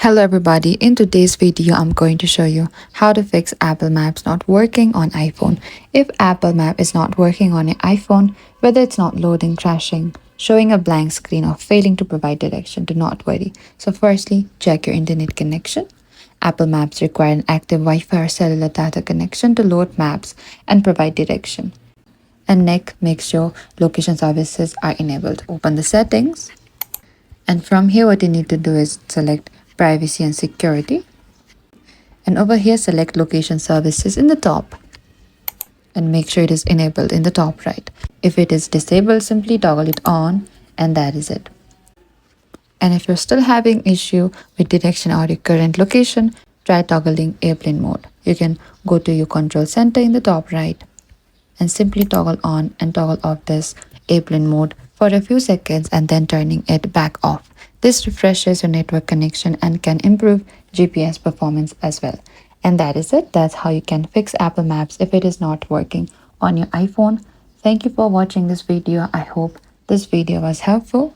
Hello everybody, in today's video I'm going to show you how to fix Apple Maps not working on iPhone. If Apple Map is not working on your iPhone, whether it's not loading, crashing, showing a blank screen or failing to provide direction, do not worry. So firstly, check your internet connection. Apple Maps require an active Wi-Fi or cellular data connection to load maps and provide direction. And next, make sure location services are enabled. Open the settings. And from here, what you need to do is select privacy and security. And over here, select location services in the top and make sure it is enabled in the top right. If it is disabled, simply toggle it on and that is it. And if you're still having issue with direction or your current location, try toggling airplane mode. You can go to your control center in the top right and simply toggle on and toggle off this airplane mode for a few seconds and then turning it back off. This refreshes your network connection and can improve GPS performance as well. And that is it. That's how you can fix Apple Maps if it is not working on your iPhone. Thank you for watching this video. I hope this video was helpful.